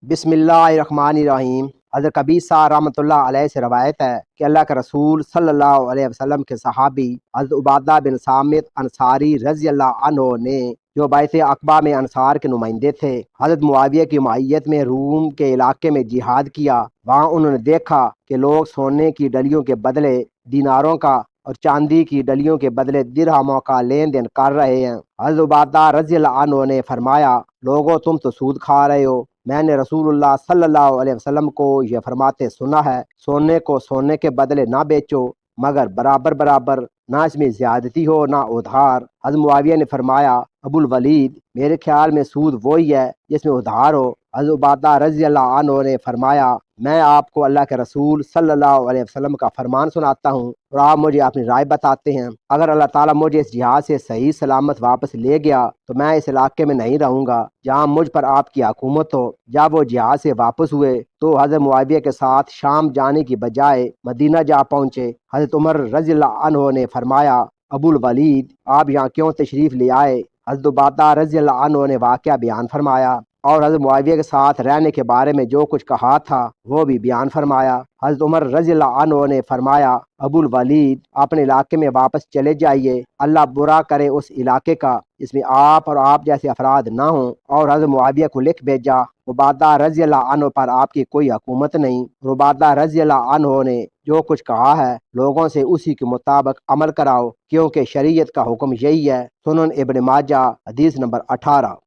بسم اللہ الرحمن الرحیم۔ حضرت قبیصہ رحمۃ اللہ علیہ سے روایت ہے کہ اللہ کے رسول صلی اللہ علیہ وسلم کے صحابی حضرت عبادہ بن صامت انصاری رضی اللہ عنہ نے، جو بیعت عقبہ میں انصار کے نمائندے تھے، حضرت معاویہ کی معیت میں روم کے علاقے میں جہاد کیا۔ وہاں انہوں نے دیکھا کہ لوگ سونے کی ڈلیوں کے بدلے دیناروں کا اور چاندی کی ڈلیوں کے بدلے درہموں کا لین دین کر رہے ہیں۔ حضرت عبادہ رضی اللہ عنہ نے فرمایا، لوگوں تم تو سود کھا رہے ہو، میں نے رسول اللہ صلی اللہ علیہ وسلم کو یہ فرماتے سنا ہے، سونے کو سونے کے بدلے نہ بیچو مگر برابر برابر، نہ اس میں زیادتی ہو نہ ادھار۔ حضرت معاویہ نے فرمایا، ابو الولید، میرے خیال میں سود وہی ہے جس میں ادھار ہو۔ حضرت عبادہ رضی اللہ عنہ نے فرمایا، میں آپ کو اللہ کے رسول صلی اللہ علیہ وسلم کا فرمان سناتا ہوں اور آپ مجھے اپنی رائے بتاتے ہیں۔ اگر اللہ تعالیٰ مجھے اس جہاد سے صحیح سلامت واپس لے گیا تو میں اس علاقے میں نہیں رہوں گا جہاں مجھ پر آپ کی حکومت ہو۔ جب وہ جہاد سے واپس ہوئے تو حضرت معاویہ کے ساتھ شام جانے کی بجائے مدینہ جا پہنچے۔ حضرت عمر رضی اللہ عنہ نے فرمایا، ابو الولید، آپ یہاں کیوں تشریف لے آئے؟ حضرت عبادہ رضی اللہ عنہ نے واقعہ بیان فرمایا اور حضرت معاویہ کے ساتھ رہنے کے بارے میں جو کچھ کہا تھا وہ بھی بیان فرمایا۔ حضرت عمر رضی اللہ عنہ نے فرمایا، ابو الولید، اپنے علاقے میں واپس چلے جائیے، اللہ برا کرے اس علاقے کا جس میں آپ اور آپ جیسے افراد نہ ہوں۔ اور حضرت معاویہ کو لکھ بھیجا، عبادہ رضی اللہ عنہ پر آپ کی کوئی حکومت نہیں۔ عبادہ رضی اللہ عنہ نے جو کچھ کہا ہے لوگوں سے اسی کے مطابق عمل کراؤ، کیونکہ شریعت کا حکم یہی ہے۔ سنن ابن ماجہ حدیث نمبر 18۔